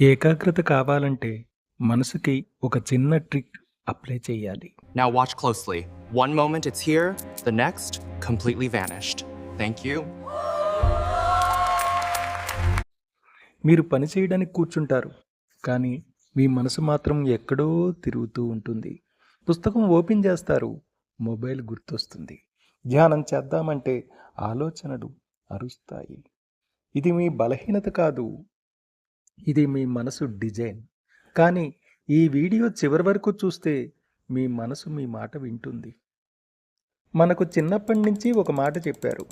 ఏకాగ్రత కావాలంటే మనసుకి ఒక చిన్న ట్రిక్ అప్లై చేయాలి. Now watch closely. One moment it's here, the next, completely vanished. Thank you. మీరు పని చేయడానికి కూర్చుంటారు. కానీ మీ మనసు మాత్రం ఎక్కడో తిరుగుతూ ఉంటుంది. పుస్తకం ఓపెన్ చేస్తారు. మొబైల్ గుర్తొస్తుంది. ధ్యానం చేద్దామంటే ఆలోచనలు అరుస్తాయి. ఇది మీ బలహీనత కాదు. ఇది మీ మనసు డిజైన్. కానీ ఈ వీడియో చివరి వరకు చూస్తే మీ మనసు మీ మాట వింటుంది. మనకు చిన్నప్పటి నుంచి ఒక మాట చెప్పారు,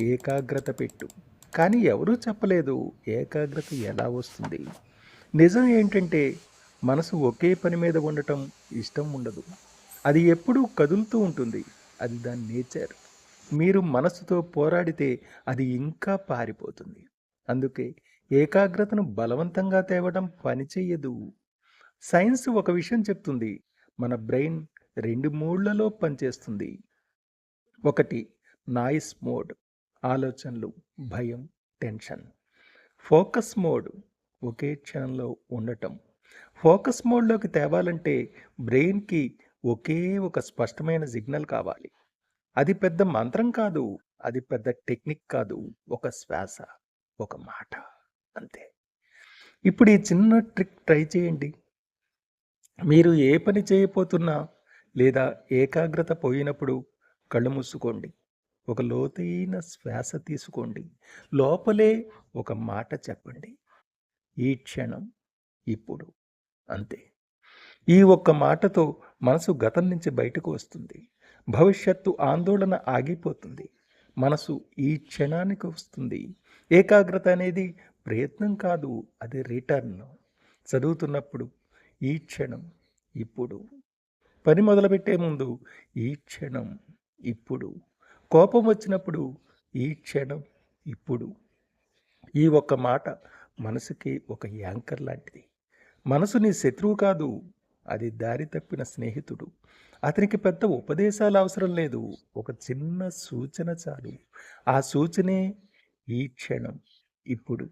ఏకాగ్రత పెట్టు. కానీ ఎవరూ చెప్పలేదు ఏకాగ్రత ఎలా వస్తుంది. నిజం ఏంటంటే మనసు ఒకే పని మీద ఉండటం ఇష్టం ఉండదు. అది ఎప్పుడూ కదులుతూ ఉంటుంది. అది దాని నేచర్. మీరు మనసుతో పోరాడితే అది ఇంకా పారిపోతుంది. అందుకే ఏకాగ్రతను బలవంతంగా తేవడం పనిచేయదు. సైన్స్ ఒక విషయం చెప్తుంది. మన బ్రెయిన్ 2 మోడ్లలో పనిచేస్తుంది. ఒకటి నాయిస్ మోడ్, ఆలోచనలు, భయం, టెన్షన్. ఫోకస్ మోడ్, ఒకే క్షణంలో ఉండటం. ఫోకస్ మోడ్లోకి తేవాలంటే బ్రెయిన్కి ఒకే ఒక స్పష్టమైన సిగ్నల్ కావాలి. అది పెద్ద మంత్రం కాదు, అది పెద్ద టెక్నిక్ కాదు, ఒక శ్వాస, ఒక మాట, అంతే. ఇప్పుడు ఈ చిన్న ట్రిక్ ట్రై చేయండి. మీరు ఏ పని చేయబోతున్నా లేదా ఏకాగ్రత పోయినప్పుడు కళ్ళు మూసుకోండి. ఒక లోతైన శ్వాస తీసుకోండి. లోపలే ఒక మాట చెప్పండి, ఈ క్షణం, ఇప్పుడు, అంతే. ఈ ఒక్క మాటతో మనసు గతం నుంచి బయటకు వస్తుంది. భవిష్యత్తు ఆందోళన ఆగిపోతుంది. మనసు ఈ క్షణానికి వస్తుంది. ఏకాగ్రత అనేది ప్రయత్నం కాదు, అది రిటర్న్. చదువుతున్నప్పుడు ఈ క్షణం, ఇప్పుడు. పని మొదలుపెట్టే ముందు ఈ క్షణం, ఇప్పుడు. కోపం వచ్చినప్పుడు ఈ క్షణం, ఇప్పుడు. ఈ ఒక్క మాట మనసుకి ఒక యాంకర్ లాంటిది. మనసు నీ శత్రువు కాదు, అది దారి తప్పిన స్నేహితుడు. అతనికి పెద్ద ఉపదేశాలు అవసరం లేదు, ఒక చిన్న సూచన చాలు. ఆ సూచనే ఈ క్షణం, ఇప్పుడు.